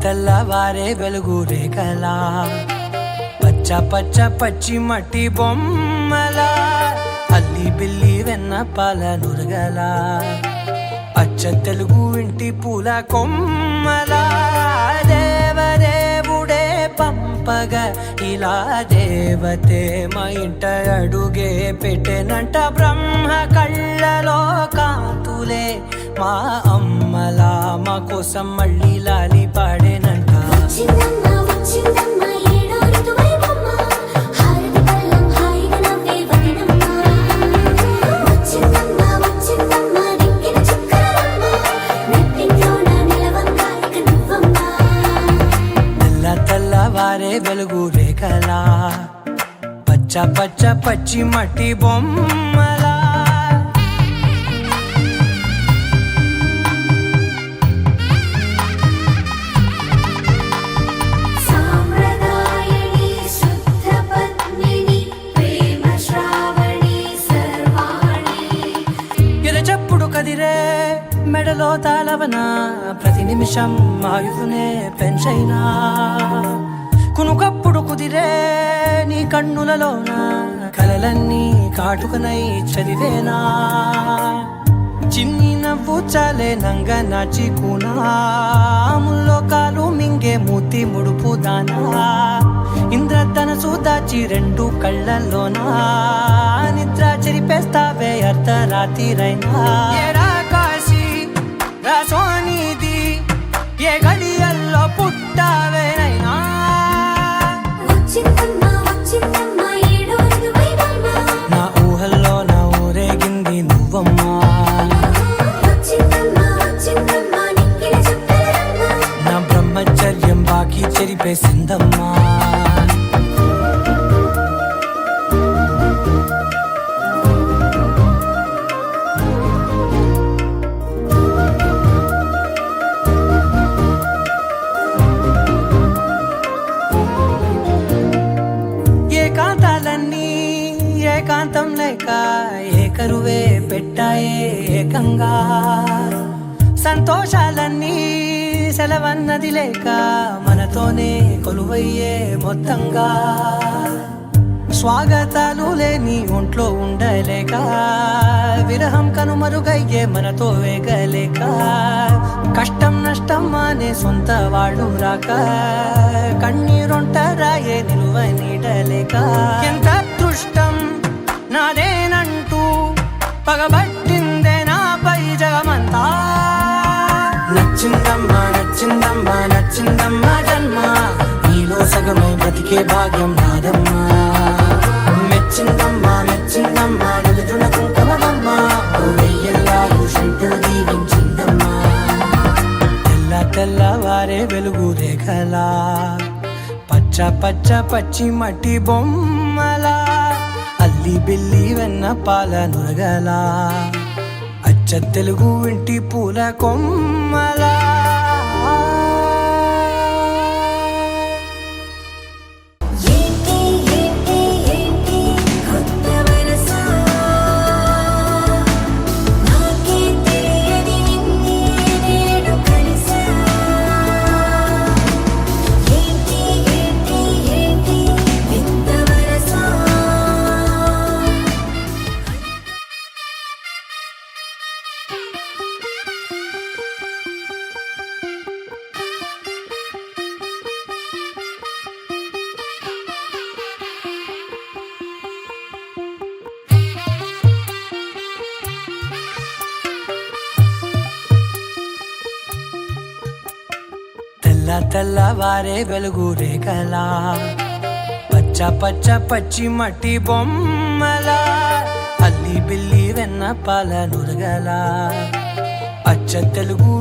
తెల్లవారే వెలుగు రేఖలా పచ్చ పచ్చ పచ్చి మట్టి బొమ్మలా అల్లి బిల్లి వెన్న పాల నురగలా అచ్చ తెలుగు ఇంటి పూల కొమ్మలా దేవదేవుడే పంపగా ఇలా దేవతే మా ఇంట అడుగే పెట్టెనంట బ్రహ్మ కళ్ళలో కాంతులే మా అమ్మలా మా కోసం మళ్ళీ లాలి పాడేనంట. తెల్లవారే వెలుగు రేఖలా పచ్చ పచ్చ పచ్చి మట్టి బొమ్మలా ఎరచప్పుడు కదిరే మెడలో తాళవన ప్రతి నిమిషం ఆయుధునే పెంచైనా కునుకప్పుడు కుదిరే నీ కన్నులలోన కలలన్నీ కాటుకనై చదివేనా చిన్ని నవ్వు చాలే నంగ నాచి కూనాముల్లో కాలు మింగే మూతి ముడుపు దానా ఇంద్రధనసు దాచి రెండు కళ్ళల్లోనా నిద్ర చెరిపేస్తావే అర్ధరాత్రిరైనా కాశీ రాసోనిది ఏ గడియల్లో పుట్టావేనైనా నా ఊహల్లో నా ఊరేగింది నువ్వమ్మా నా బ్రహ్మచర్యం బాకీ చెరిపేసిందమ్మా. ఏకాంతాలన్నీ ఏకాంతం లేక ఏకరువే పెట్టాయే ఏకంగా సంతోషాలన్నీ సెలవన్నది లేక మనతోనే కొలువయ్యే మొత్తంగా స్వాగతాలు లేని ఒంట్లో ఉండలేక విరహం కనుమరుగయ్యే మనతో వేగలేక కష్టం నష్టం అనే సొంత వాళ్ళు రాక కన్నీరొంటరాయే నిలువ నీడలేక ఎంత అదృష్టం నాదేనంటూ పగబట్టిందే నాపై జగమంతా నచ్చిందమ్మా నచ్చిందమ్మా నచ్చిందమ్మా జన్మ నీలో సగమై బ్రతికే భాగ్యం నాదమ్మా మెచ్చిందమ్మా మెచ్చిందమ్మా నిలుతున్న కుంకుమమ్మా వెయ్యల్లాలు శంకరు దీవించిందమ్మా. తెల్లవారే వెలుగు రేఖలా పచ్చ పచ్చ పచ్చి మట్టి బొమ్మలా అల్లి బిల్లి వెన్న పాల నురగలా అచ్చ తెలుగు ఇంటి పూల కొమ్మలా. తెల్లవారే వెలుగు రేఖలా పచ్చ పచ్చ పచ్చి మట్టి బొమ్మలా అల్లి బిల్లి వెన్న పాల నురగలా అచ్చ తెలుగు